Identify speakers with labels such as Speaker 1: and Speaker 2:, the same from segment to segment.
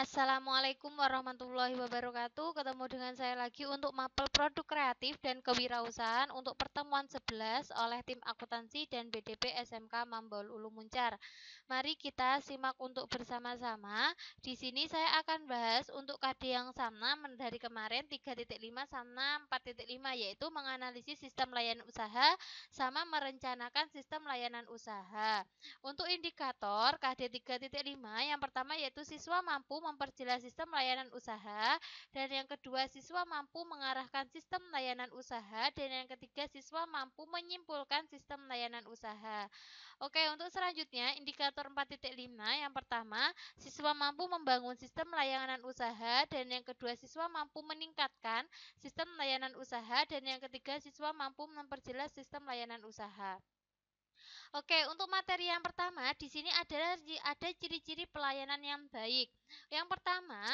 Speaker 1: Assalamualaikum warahmatullahi wabarakatuh. Ketemu dengan saya lagi untuk mapel produk kreatif dan kewirausahaan untuk pertemuan 11 oleh tim akuntansi dan BDP SMK Mambaul Ulum Muncar. Mari kita simak untuk bersama-sama. Di sini saya akan bahas untuk KD yang sama dari kemarin 3.5 sama 4.5, yaitu menganalisis sistem layanan usaha sama merencanakan sistem layanan usaha. Untuk indikator KD 3.5 yang pertama yaitu siswa mampu memperjelas sistem layanan usaha, dan yang kedua siswa mampu mengarahkan sistem layanan usaha, dan yang ketiga siswa mampu menyimpulkan sistem layanan usaha. Oke, untuk selanjutnya indikator 4.5 yang pertama siswa mampu membangun sistem layanan usaha, dan yang kedua siswa mampu meningkatkan sistem layanan usaha, dan yang ketiga siswa mampu memperjelas sistem layanan usaha. Oke, untuk materi yang pertama di sini ada ciri-ciri pelayanan yang baik. Yang pertama,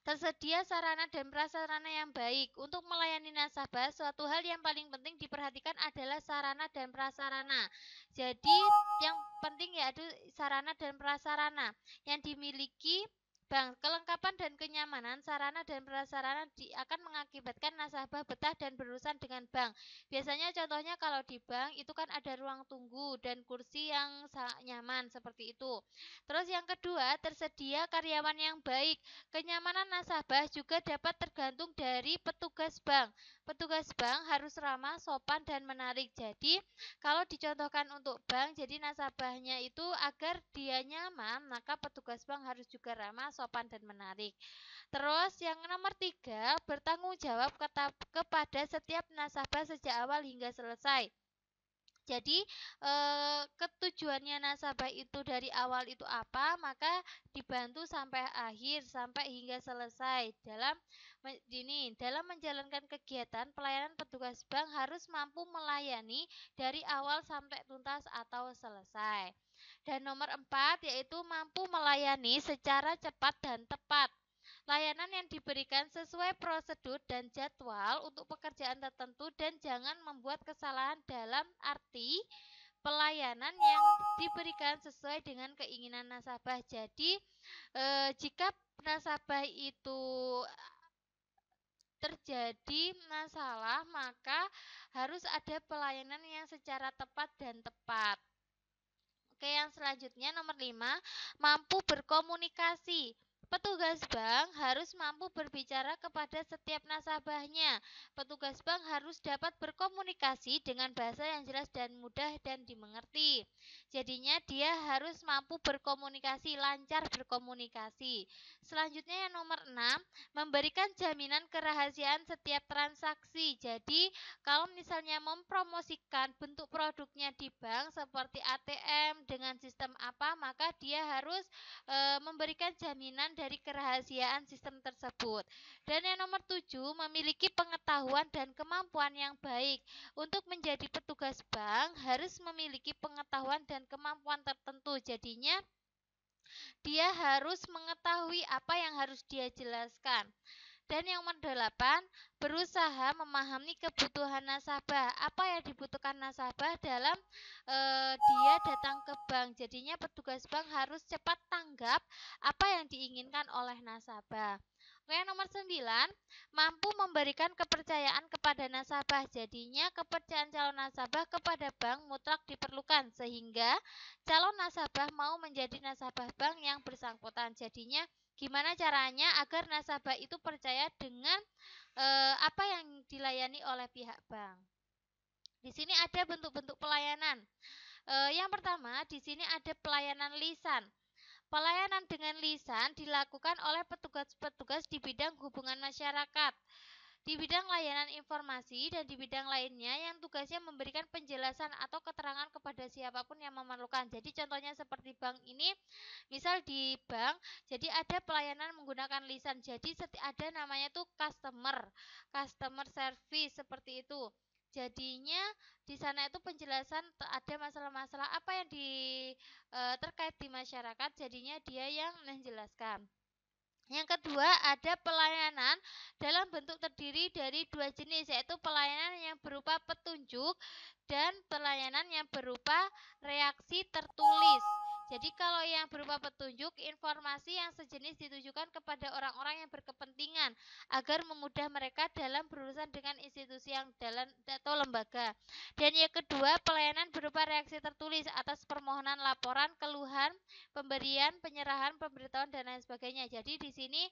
Speaker 1: tersedia sarana dan prasarana yang baik. Untuk melayani nasabah, suatu hal yang paling penting diperhatikan adalah sarana dan prasarana. Jadi, yang penting yaitu sarana dan prasarana yang dimiliki bank. Kelengkapan dan kenyamanan sarana dan prasarana akan mengakibatkan nasabah betah dan berurusan dengan bank. Biasanya contohnya kalau di bank itu kan ada ruang tunggu dan kursi yang nyaman seperti itu. Terus yang kedua, tersedia karyawan yang baik. Kenyamanan nasabah juga dapat tergantung dari petugas bank. Petugas bank harus ramah, sopan, dan menarik. Jadi, kalau dicontohkan untuk bank, jadi nasabahnya itu agar dia nyaman, maka petugas bank harus juga ramah, sopan, dan menarik. Terus yang nomor 3, bertanggung jawab kepada setiap nasabah sejak awal hingga selesai. Jadi ketujuannya nasabah itu dari awal itu apa, maka dibantu sampai akhir, sampai hingga selesai. Dalam menjalankan kegiatan pelayanan, petugas bank harus mampu melayani dari awal sampai tuntas atau selesai. Dan nomor 4 yaitu mampu melayani secara cepat dan tepat. Layanan yang diberikan sesuai prosedur dan jadwal untuk pekerjaan tertentu, dan jangan membuat kesalahan dalam arti pelayanan yang diberikan sesuai dengan keinginan nasabah. Jadi jika nasabah itu terjadi masalah, maka harus ada pelayanan yang secara tepat dan tepat. Oke, yang selanjutnya nomor 5, mampu berkomunikasi. Petugas bank harus mampu berbicara kepada setiap nasabahnya. Petugas bank harus dapat berkomunikasi dengan bahasa yang jelas dan mudah dan dimengerti. Jadinya dia harus mampu berkomunikasi, lancar berkomunikasi. Selanjutnya yang nomor 6, memberikan jaminan kerahasiaan setiap transaksi. Jadi, kalau misalnya mempromosikan bentuk produknya di bank seperti ATM dengan sistem apa, maka dia harus memberikan jaminan dari kerahasiaan sistem tersebut. Dan yang nomor 7, memiliki pengetahuan dan kemampuan yang baik. Untuk menjadi petugas bank harus memiliki pengetahuan dan kemampuan tertentu. Jadinya dia harus mengetahui apa yang harus dia jelaskan. Dan yang nomor 8, berusaha memahami kebutuhan nasabah. Apa yang dibutuhkan nasabah dalam dia datang ke bank. Jadinya petugas bank harus cepat tanggap apa yang diinginkan oleh nasabah. Oke, nomor 9, mampu memberikan kepercayaan kepada nasabah. Jadinya kepercayaan calon nasabah kepada bank mutlak diperlukan, sehingga calon nasabah mau menjadi nasabah bank yang bersangkutan. Jadinya gimana caranya agar nasabah itu percaya dengan apa yang dilayani oleh pihak bank. Di sini ada bentuk-bentuk pelayanan. Yang pertama, di sini ada pelayanan lisan. Pelayanan dengan lisan dilakukan oleh petugas-petugas di bidang hubungan masyarakat, di bidang layanan informasi, dan di bidang lainnya yang tugasnya memberikan penjelasan atau keterangan kepada siapapun yang memerlukan. Jadi contohnya seperti bank ini, misal di bank, jadi ada pelayanan menggunakan lisan. Jadi ada namanya tuh customer service seperti itu. Jadinya di sana itu penjelasan ada masalah-masalah apa yang terkait di masyarakat, jadinya dia yang menjelaskan. Yang kedua, ada pelayanan dalam bentuk terdiri dari dua jenis, yaitu pelayanan yang berupa petunjuk dan pelayanan yang berupa reaksi tertulis. Jadi kalau yang berupa petunjuk, informasi yang sejenis ditujukan kepada orang-orang yang berkepentingan agar memudah mereka dalam berurusan dengan institusi yang dalam atau lembaga. Dan yang kedua, pelayanan berupa reaksi tertulis atas permohonan laporan, keluhan, pemberian, penyerahan, pemberitahuan dan lain sebagainya. Jadi di sini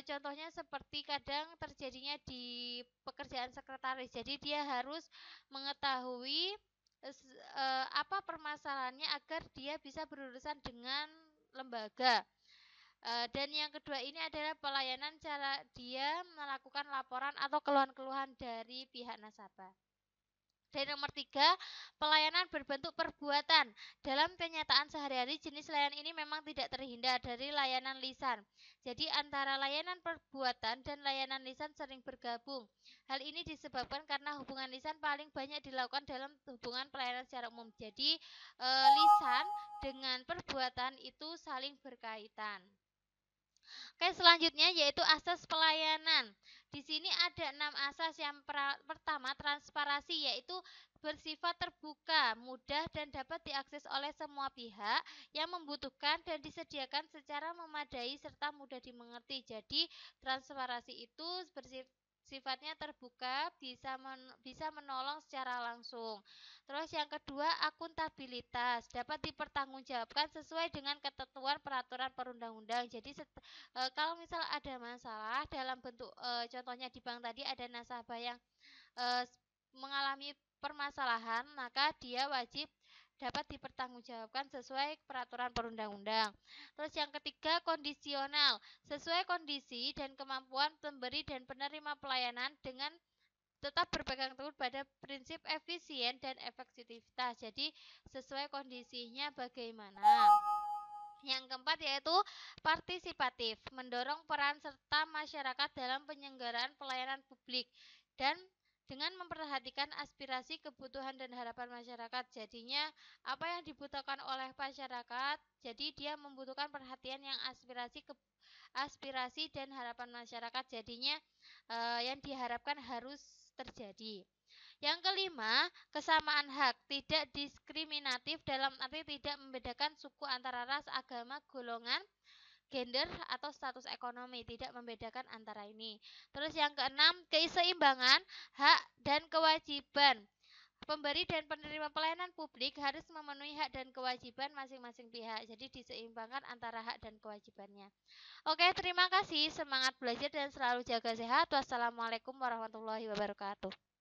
Speaker 1: contohnya seperti kadang terjadinya di pekerjaan sekretaris. Jadi dia harus mengetahui apa permasalahannya agar dia bisa berurusan dengan lembaga. Dan yang kedua ini adalah pelayanan cara dia melakukan laporan atau keluhan-keluhan dari pihak nasabah. Dan nomor tiga, pelayanan berbentuk perbuatan. Dalam kenyataan sehari-hari, jenis layanan ini memang tidak terhindar dari layanan lisan. Jadi antara layanan perbuatan dan layanan lisan sering bergabung. Hal ini disebabkan karena hubungan lisan paling banyak dilakukan dalam hubungan pelayanan secara umum. Jadi lisan dengan perbuatan itu saling berkaitan. Oke, selanjutnya yaitu asas pelayanan. Di sini ada 6 asas. Yang pertama, transparansi, yaitu bersifat terbuka, mudah dan dapat diakses oleh semua pihak yang membutuhkan dan disediakan secara memadai serta mudah dimengerti. Jadi, transparansi itu sifatnya terbuka, bisa menolong secara langsung. Terus yang kedua, akuntabilitas, dapat dipertanggungjawabkan sesuai dengan ketentuan peraturan perundang-undang. Jadi kalau misal ada masalah dalam bentuk contohnya di bank tadi ada nasabah yang e, mengalami permasalahan, maka dia wajib dapat dipertanggungjawabkan sesuai peraturan perundang-undang. Terus yang ketiga, kondisional, sesuai kondisi dan kemampuan pemberi dan penerima pelayanan dengan tetap berpegang teguh pada prinsip efisien dan efektivitas. Jadi sesuai kondisinya bagaimana. Yang keempat yaitu partisipatif, mendorong peran serta masyarakat dalam penyelenggaraan pelayanan publik dan dengan memperhatikan aspirasi, kebutuhan dan harapan masyarakat. Jadinya apa yang dibutuhkan oleh masyarakat, jadi dia membutuhkan perhatian yang aspirasi dan harapan masyarakat. Jadinya yang diharapkan harus terjadi. Yang kelima, kesamaan hak, tidak diskriminatif dalam arti tidak membedakan suku antara ras, agama, golongan, gender, atau status ekonomi, tidak membedakan antara ini. Terus yang keenam, keseimbangan hak dan kewajiban. Pemberi dan penerima pelayanan publik harus memenuhi hak dan kewajiban masing-masing pihak. Jadi diseimbangkan antara hak dan kewajibannya. Oke, terima kasih. Semangat belajar dan selalu jaga sehat. Wassalamualaikum warahmatullahi wabarakatuh.